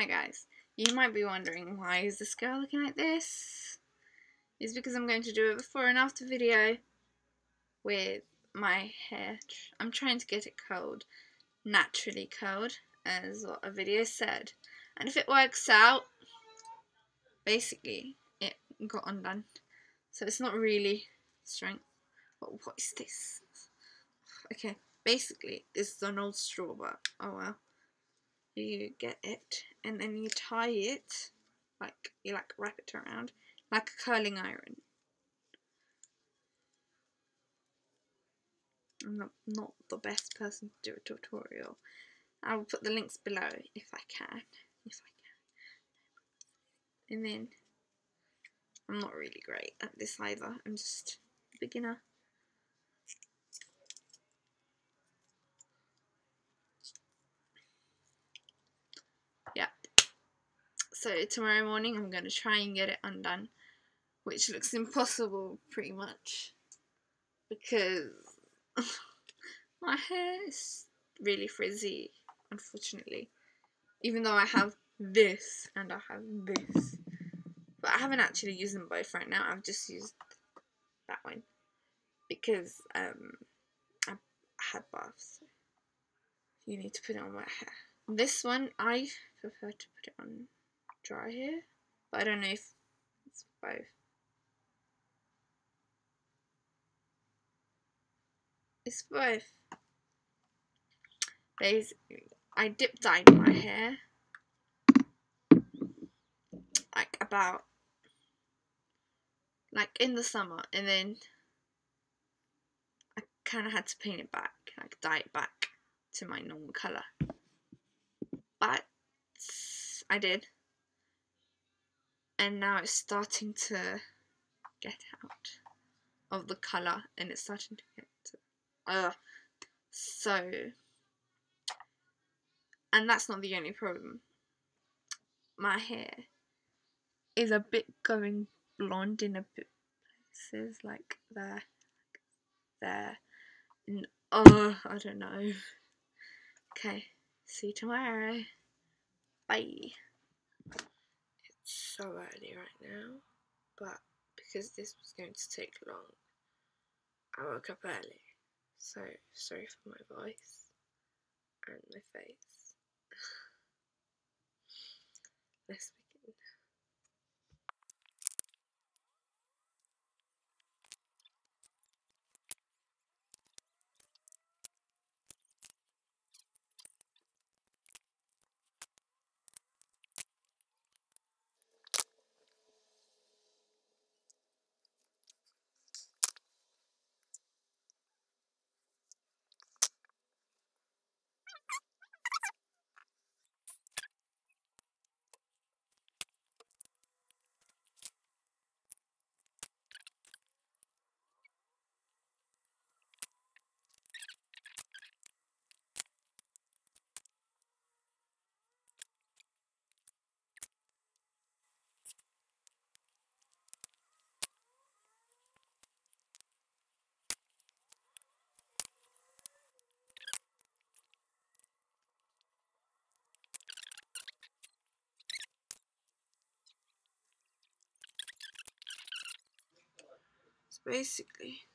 Hi guys, you might be wondering why is this girl looking like this? It's because I'm going to do a before and after video with my hair. I'm trying to get it curled, naturally curled, as what a video said. And if it works out, basically it got undone. So it's not really strength. But what is this? Okay, basically this is an old straw, but oh well. You get it and then you tie it, like you wrap it around like a curling iron. I'm not the best person to do a tutorial. I will put the links below if I can. And then I'm not really great at this either. I'm just a beginner. Yeah. So tomorrow morning I'm going to try and get it undone, which looks impossible pretty much because my hair is really frizzy, unfortunately. Even though I have this and I have this. But I haven't actually used them both right now. I've just used that one because I had baths. You need to put it on wet hair. This one I prefer to put it on dry hair, but I don't know if it's both. It's both. Basically, I dip dyed my hair like in the summer, and then I kind of had to paint it back, like dye it back to my normal colour. But I did, and now it's starting to get out of the colour, and it's starting to get so, and that's not the only problem. My hair is a bit going blonde in a bit places, like there, and I don't know. Okay, see you tomorrow. Bye. It's so early right now, but because this was going to take long, I woke up early. So sorry for my voice and my face. Let's begin. So basically,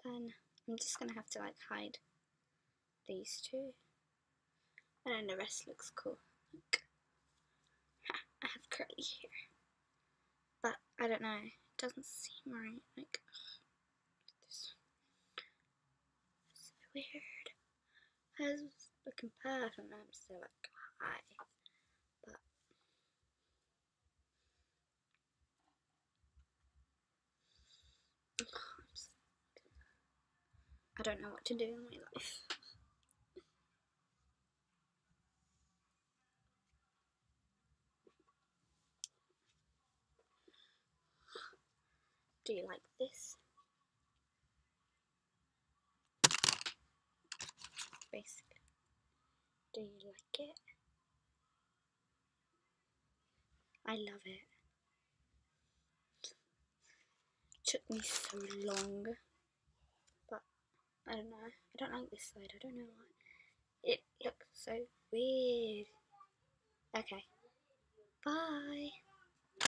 Then I'm just gonna have to like hide these two, and then the rest looks cool. Look. I have curly hair, but I don't know, it doesn't seem right. Like, this is so weird. I was looking perfect, and I'm still like high, but I don't know what to do in my life. Do you like this? Basically, do you like it? I love it. It took me so long, but I don't know. I don't like this side. I don't know why. It looks so weird. Okay. Bye.